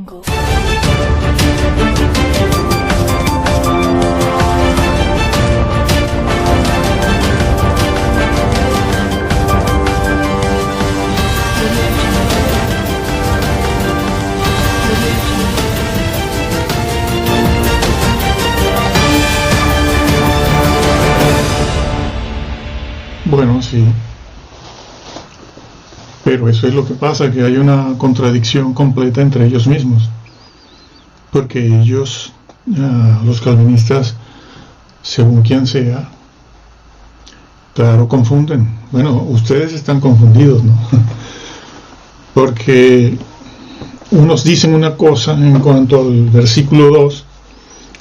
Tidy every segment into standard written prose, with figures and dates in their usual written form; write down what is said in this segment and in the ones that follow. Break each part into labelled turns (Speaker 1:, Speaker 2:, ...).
Speaker 1: Jungle.
Speaker 2: Bueno, sí. Pero eso es lo que pasa, que hay una contradicción completa entre ellos mismos. Porque ellos, los calvinistas, según quien sea, claro, confunden. Bueno, ustedes están confundidos, ¿no? Porque unos dicen una cosa en cuanto al versículo 2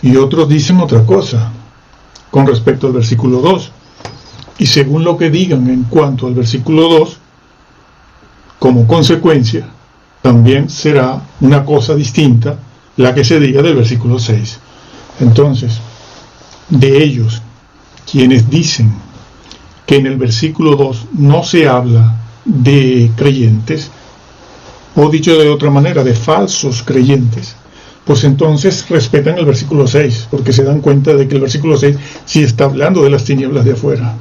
Speaker 2: y otros dicen otra cosa con respecto al versículo 2. Y según lo que digan en cuanto al versículo 2, como consecuencia, también será una cosa distinta la que se diga del versículo 6. Entonces, de ellos, quienes dicen que en el versículo 2 no se habla de creyentes, o dicho de otra manera, de falsos creyentes, pues entonces respetan el versículo 6, porque se dan cuenta de que el versículo 6 sí está hablando de las tinieblas de afuera.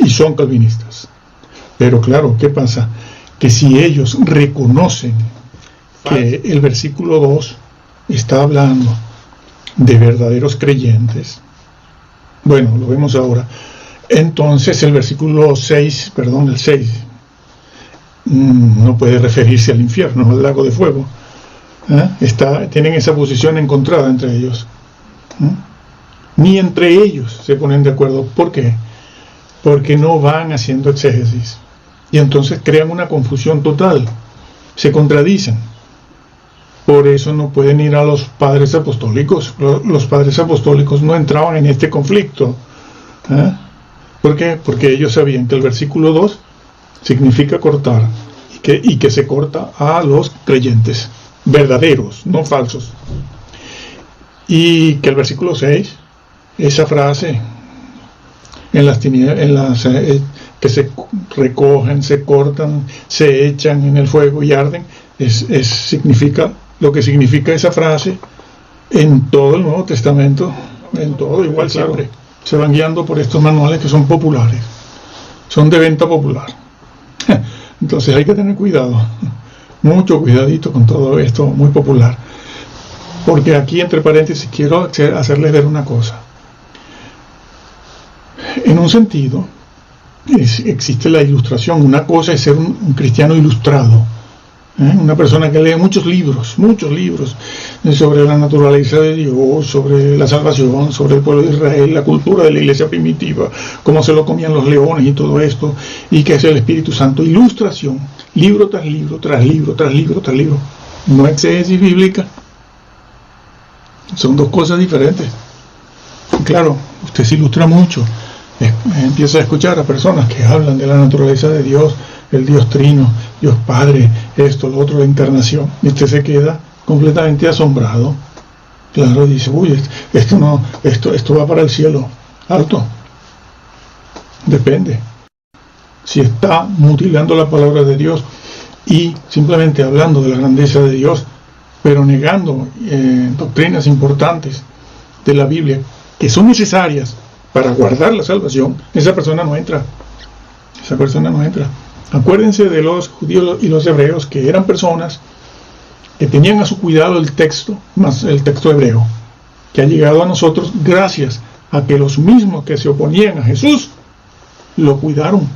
Speaker 2: Y son calvinistas. Pero claro, ¿qué pasa? Que si ellos reconocen que el versículo 2 está hablando de verdaderos creyentes, bueno, lo vemos ahora, entonces el versículo 6, el 6, no puede referirse al infierno, al lago de fuego. Tienen esa posición encontrada entre ellos. Ni entre ellos se ponen de acuerdo. ¿Por qué? Porque no van haciendo exégesis y entonces crean una confusión total, se contradicen. Por eso no pueden ir a los padres apostólicos. Los padres apostólicos no entraban en este conflicto. ¿Por qué? Porque ellos sabían que el versículo 2 significa cortar y que se corta a los creyentes verdaderos, no falsos, y que el versículo 6, esa frase que se recogen, se cortan, se echan en el fuego y arden, significa lo que significa esa frase en todo el Nuevo Testamento, en todo, igual siempre. Se van guiando por estos manuales que son populares, son de venta popular. Entonces hay que tener cuidado, mucho cuidadito con todo esto muy popular. Porque aquí, entre paréntesis, quiero hacerles ver una cosa. En un sentido, existe la ilustración. Una cosa es ser un cristiano ilustrado, una persona que lee muchos libros sobre la naturaleza de Dios, sobre la salvación, sobre el pueblo de Israel, la cultura de la iglesia primitiva, cómo se lo comían los leones y todo esto, y que es el Espíritu Santo. Ilustración, libro tras libro, tras libro, tras libro, tras libro. No exégesis bíblica. Son dos cosas diferentes. Claro, usted se ilustra mucho. Empieza a escuchar a personas que hablan de la naturaleza de Dios, el Dios Trino, Dios Padre, esto, lo otro, la encarnación, y usted se queda completamente asombrado. Claro, dice, uy, esto va para el cielo. Alto. Depende. Si está mutilando la palabra de Dios y simplemente hablando de la grandeza de Dios, pero negando doctrinas importantes de la Biblia que son necesarias para guardar la salvación, esa persona no entra. Acuérdense de los judíos y los hebreos, que eran personas que tenían a su cuidado el texto, más el texto hebreo, que ha llegado a nosotros gracias a que los mismos que se oponían a Jesús lo cuidaban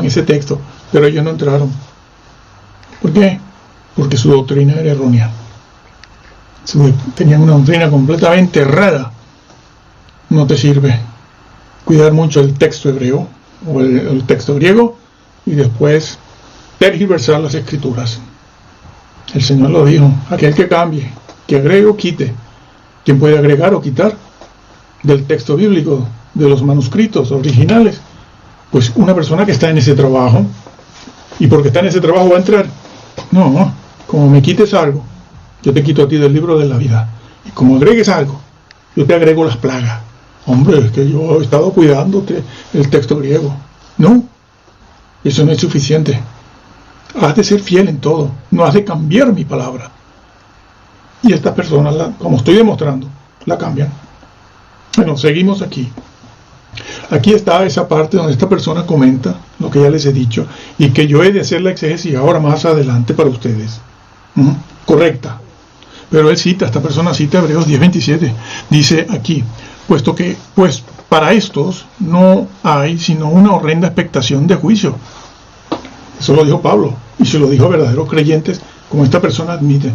Speaker 2: ese texto, pero ellos no entraron. ¿Por qué? Porque su doctrina era errónea. Tenían una doctrina completamente errada. No te sirve cuidar mucho el texto hebreo o el texto griego y después tergiversar las escrituras. El Señor lo dijo: aquel que cambie, que agregue o quite. ¿Quién puede agregar o quitar del texto bíblico, de los manuscritos originales? Pues una persona que está en ese trabajo, y porque está en ese trabajo va a entrar. No, como me quites algo, yo te quito a ti del libro de la vida, y como agregues algo, yo te agrego las plagas. Hombre, es que yo he estado cuidándote el texto griego. No, eso no es suficiente. has de ser fiel en todo, no has de cambiar mi palabra. Y estas personas, como estoy demostrando, la cambian. Bueno, seguimos aquí. Aquí está esa parte donde esta persona comenta lo que ya les he dicho y que yo he de hacer la exégesis ahora más adelante para ustedes. Correcta. Pero él cita, esta persona cita Hebreos 10:27. Dice aquí, puesto que, pues, para estos no hay sino una horrenda expectación de juicio. Eso lo dijo Pablo y se lo dijo a verdaderos creyentes, como esta persona admite.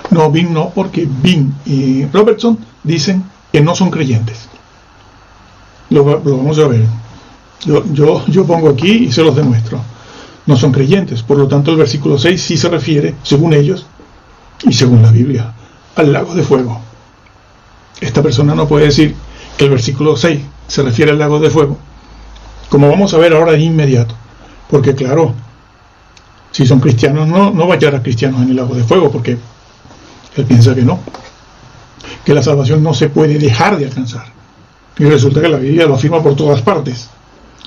Speaker 2: No, Bing no, porque Bing y Robertson dicen que no son creyentes. Lo vamos a ver. Yo pongo aquí y se los demuestro. No son creyentes. Por lo tanto, el versículo 6 sí se refiere, según ellos y según la Biblia, al lago de fuego. Esta persona no puede decir que el versículo 6 se refiere al lago de fuego, como vamos a ver ahora de inmediato. Porque claro, si son cristianos, no va a hallar a cristianos en el lago de fuego, porque él piensa que no, que la salvación no se puede dejar de alcanzar. Y resulta que la Biblia lo afirma por todas partes.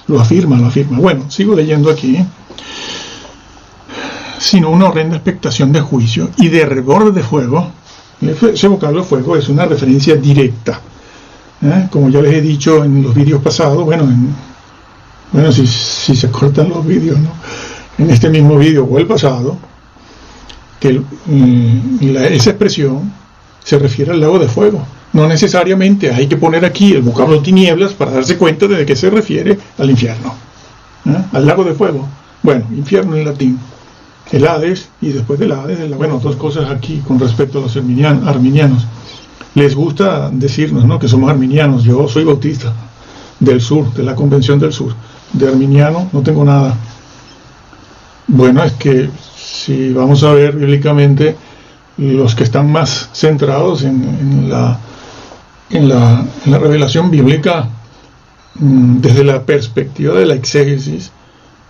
Speaker 2: Lo afirma. Bueno, sigo leyendo aquí. Sino una horrenda expectación de juicio y de hervor de fuego. Ese vocablo fuego es una referencia directa. Como ya les he dicho en los vídeos pasados, si se cortan los vídeos, ¿no? En este mismo vídeo o el pasado, que esa expresión se refiere al lago de fuego. No necesariamente hay que poner aquí el vocablo tinieblas para darse cuenta de que se refiere al infierno, al lago de fuego. Bueno, infierno en latín, el Hades, y después del Hades, dos cosas aquí con respecto a los arminianos. Les gusta decirnos, ¿no?, que somos arminianos. Yo soy bautista del sur, de la Convención del Sur. De arminiano no tengo nada. Bueno, es que si vamos a ver bíblicamente, los que están más centrados en la revelación bíblica, desde la perspectiva de la exégesis,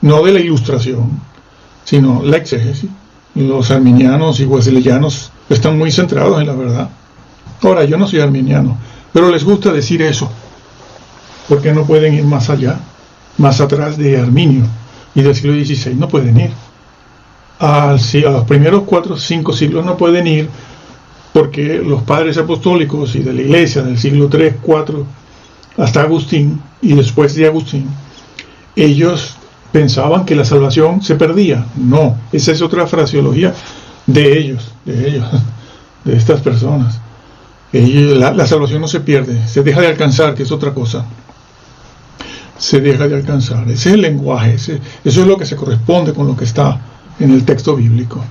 Speaker 2: no de la ilustración, sino la exégesis, los arminianos y wesleyanos están muy centrados en la verdad. Ahora, yo no soy arminiano, pero les gusta decir eso, porque no pueden ir más allá, más atrás de Arminio y del siglo XVI. No pueden ir a los primeros 4 o 5 siglos, no pueden ir, porque los padres apostólicos y de la iglesia del siglo 3, 4 hasta Agustín, y después de Agustín, ellos pensaban que la salvación se perdía. No, esa es otra fraseología de ellos, de estas personas. La salvación no se pierde, se deja de alcanzar, que es otra cosa. Se deja de alcanzar. Ese es el lenguaje, eso es lo que se corresponde con lo que está en el texto bíblico.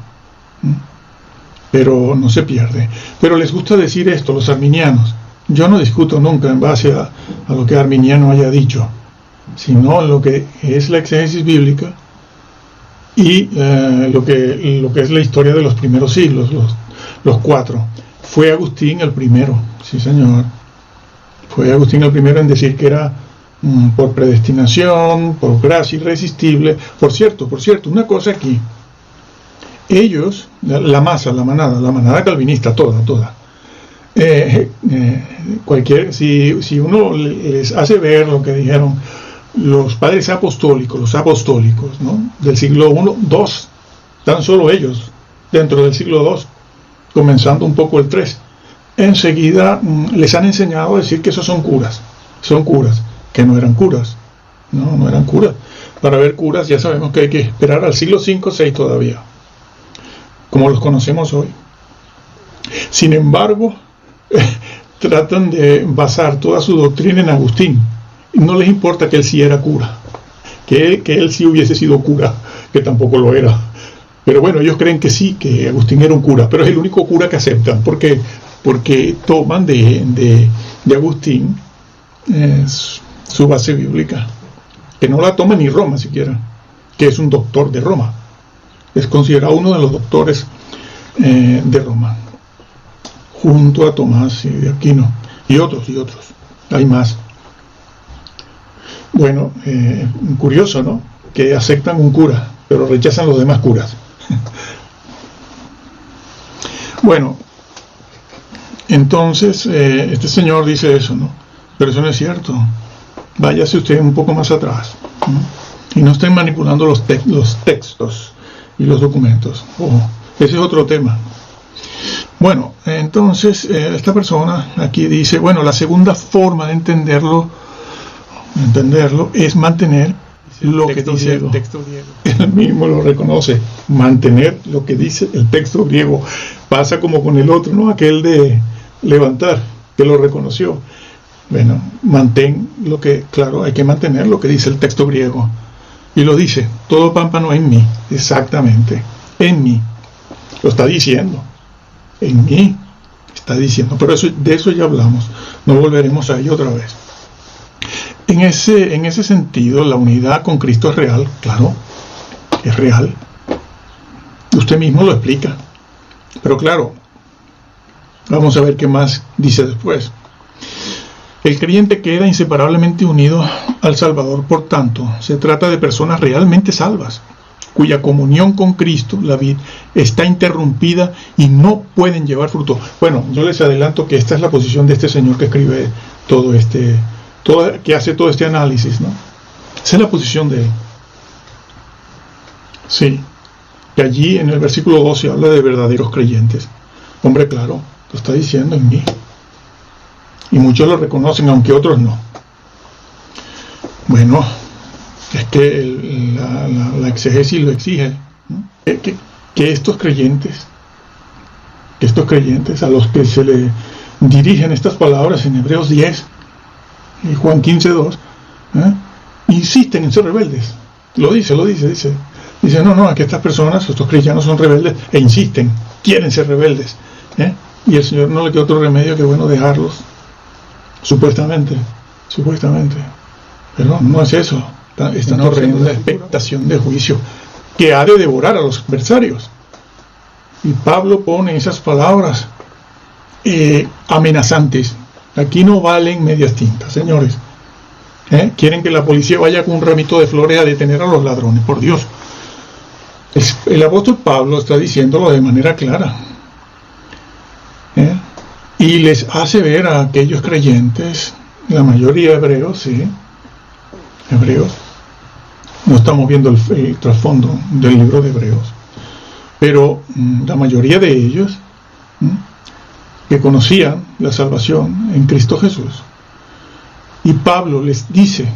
Speaker 2: Pero no se pierde. Pero les gusta decir esto, los arminianos. Yo no discuto nunca en base a lo que arminiano haya dicho, sino lo que es la exégesis bíblica y lo que es la historia de los primeros siglos, los 4. Fue Agustín el primero, sí señor. Fue Agustín el primero en decir que era por predestinación, por gracia irresistible. Por cierto, una cosa aquí. Ellos, la manada calvinista, toda. Si uno les hace ver lo que dijeron los padres apostólicos, ¿no?, del siglo I, II, tan solo ellos, dentro del siglo II, comenzando un poco el 3, enseguida les han enseñado a decir que esos son curas, que no eran curas. No eran curas. Para ver curas ya sabemos que hay que esperar al siglo V, VI todavía, como los conocemos hoy. Sin embargo, tratan de basar toda su doctrina en Agustín. Y no les importa que él sí era cura, que él sí hubiese sido cura, que tampoco lo era. Pero bueno, ellos creen que sí, que Agustín era un cura, pero es el único cura que aceptan, porque toman de Agustín su base bíblica, que no la toma ni Roma siquiera, que es un doctor de Roma. Es considerado uno de los doctores de Roma, junto a Tomás y de Aquino, y otros. Hay más. Bueno, curioso, ¿no?, que aceptan un cura, pero rechazan los demás curas. Bueno, entonces este señor dice eso, ¿no? Pero eso no es cierto. Váyase usted un poco más atrás. y no estén manipulando los textos y los documentos. Ojo, ese es otro tema. Bueno, entonces esta persona aquí dice, bueno, la segunda forma de entenderlo es mantener lo que dice el texto griego. Él mismo lo reconoce, mantener lo que dice el texto griego. Pasa como con el otro, ¿no? Aquel de levantar, que lo reconoció. Bueno, mantén lo que, claro, hay que mantener lo que dice el texto griego. Y lo dice, todo pámpano en mí, exactamente, en mí. Lo está diciendo, en mí está diciendo, pero de eso ya hablamos, no volveremos a ello otra vez. En ese sentido, la unidad con Cristo es real, claro, es real. Usted mismo lo explica. Pero claro, vamos a ver qué más dice después. El creyente queda inseparablemente unido al Salvador, por tanto, se trata de personas realmente salvas, cuya comunión con Cristo, la vid, está interrumpida y no pueden llevar fruto. Bueno, yo les adelanto que esta es la posición de este señor que escribe que hace todo este análisis, ¿no? Esa es la posición de él. Sí, que allí en el versículo 12 habla de verdaderos creyentes. Hombre, claro, lo está diciendo en mí. Y muchos lo reconocen, aunque otros no. Bueno, es que la exégesis lo exige, ¿no? Que estos creyentes a los que se le dirigen estas palabras en Hebreos 10 y Juan 15:2, insisten en ser rebeldes. Lo dice, no, que estas personas, estos cristianos son rebeldes e insisten, quieren ser rebeldes, y el Señor no le queda otro remedio que, bueno, dejarlos, supuestamente, pero no es eso. Están corriendo la expectación de juicio que ha de devorar a los adversarios. Y Pablo pone esas palabras amenazantes. Aquí no valen medias tintas, señores. Quieren que la policía vaya con un ramito de flores a detener a los ladrones, por Dios. El apóstol Pablo está diciéndolo de manera clara. Y les hace ver a aquellos creyentes, la mayoría hebreos, sí, hebreos. No estamos viendo el trasfondo del libro de Hebreos, pero la mayoría de ellos que conocían la salvación en Cristo Jesús. Y Pablo les dice,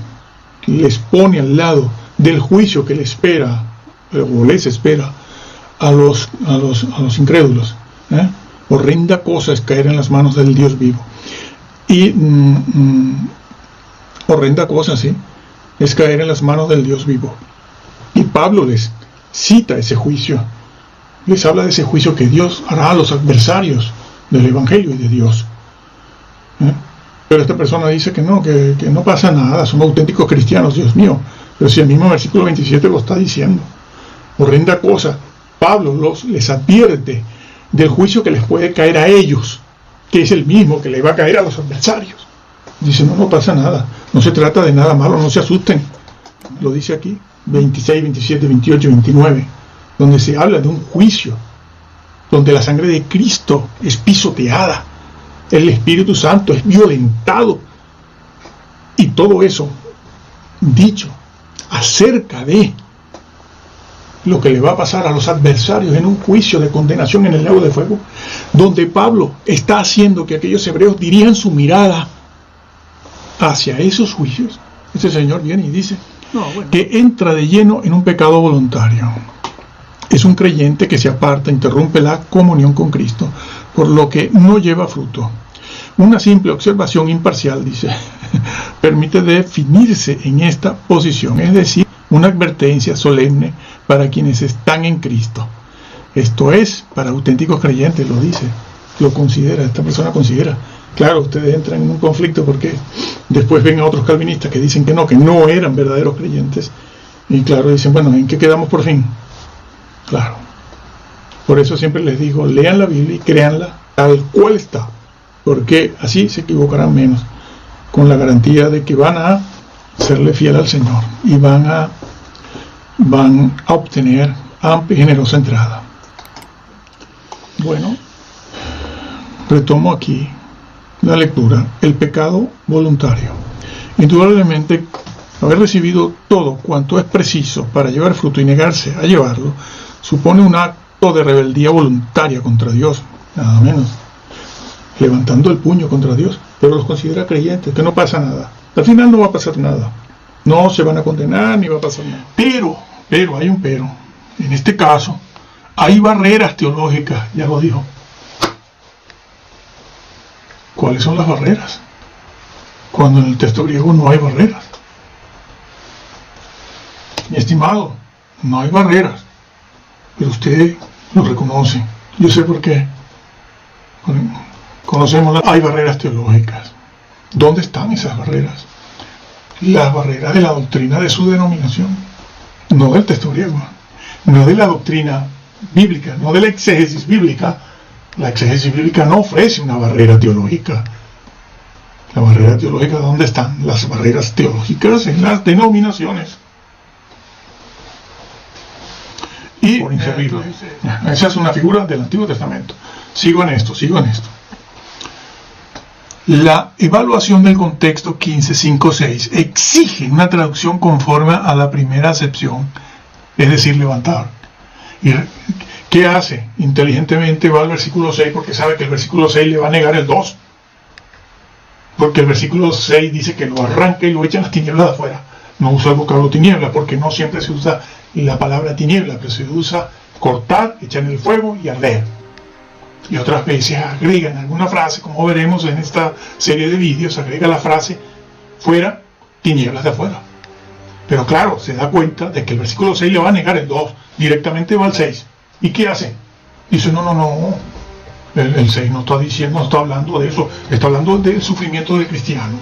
Speaker 2: les pone al lado del juicio que le espera, o les espera a los incrédulos. Horrenda cosa es caer en las manos del Dios vivo. Y horrenda cosa, sí, es caer en las manos del Dios vivo. Y Pablo les cita ese juicio, les habla de ese juicio que Dios hará a los adversarios del Evangelio y de Dios. Pero esta persona dice que no pasa nada, son auténticos cristianos, Dios mío. Pero si el mismo versículo 27 lo está diciendo, horrenda cosa. Pablo les advierte del juicio que les puede caer a ellos, que es el mismo que le va a caer a los adversarios. Dice, no pasa nada, no se trata de nada malo, no se asusten. Lo dice aquí, 26, 27, 28, 29, donde se habla de un juicio, donde la sangre de Cristo es pisoteada, el Espíritu Santo es violentado, y todo eso dicho acerca de lo que le va a pasar a los adversarios en un juicio de condenación en el lago de fuego, donde Pablo está haciendo que aquellos hebreos dirijan su mirada hacia esos juicios. Este señor viene y dice que entra de lleno en un pecado voluntario. Es un creyente que se aparta, interrumpe la comunión con Cristo, por lo que no lleva fruto. Una simple observación imparcial, dice, permite definirse en esta posición, es decir, una advertencia solemne para quienes están en Cristo. Esto es para auténticos creyentes, lo dice, lo considera, esta persona considera. Claro, ustedes entran en un conflicto porque después ven a otros calvinistas que dicen que no eran verdaderos creyentes. Y claro, dicen, bueno, ¿en qué quedamos por fin? Claro. Por eso siempre les digo, lean la Biblia y créanla tal cual está, porque así se equivocarán menos, con la garantía de que van a serle fiel al Señor y van a obtener amplia y generosa entrada. Bueno, retomo aquí la lectura. El pecado voluntario. Indudablemente Haber recibido todo cuanto es preciso para llevar fruto y negarse a llevarlo, supone un acto de rebeldía voluntaria contra Dios, nada menos, levantando el puño contra Dios, pero los considera creyentes, que no pasa nada. Al final no va a pasar nada, no se van a condenar ni va a pasar nada. Pero, hay un pero. En este caso, hay barreras teológicas, ya lo dijo. ¿Cuáles son las barreras? Cuando en el texto griego no hay barreras. Mi estimado, no hay barreras, pero usted lo reconoce. Yo sé por qué. Conocemos, hay barreras teológicas. ¿Dónde están esas barreras? Las barreras de la doctrina de su denominación, no del texto griego, no de la doctrina bíblica, no de la exégesis bíblica. La exégesis bíblica no ofrece una barrera teológica. La barrera teológica, ¿dónde están? Las barreras teológicas en las denominaciones. Y por inservible. Esa es una figura del Antiguo Testamento. Sigo en esto. La evaluación del contexto 15.5.6 exige una traducción conforme a la primera acepción, es decir, levantar. ¿Y qué hace? Inteligentemente va al versículo 6 porque sabe que el versículo 6 le va a negar el 2. Porque el versículo 6 dice que lo arranca y lo echa en las tinieblas de afuera. No usa el vocablo tiniebla porque no siempre se usa la palabra tiniebla, pero se usa cortar, echar en el fuego y arder. Y otras veces agregan alguna frase, como veremos en esta serie de vídeos, agrega la frase fuera, tinieblas de afuera. Pero claro, se da cuenta de que el versículo 6 le va a negar el 2, directamente va al 6. ¿Y qué hace? Dice, no, el 6 no está diciendo, no está hablando de eso, está hablando del sufrimiento del cristiano.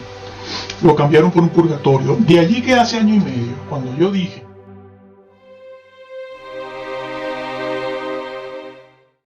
Speaker 2: Lo cambiaron por un purgatorio. De allí que hace año y medio, cuando yo dije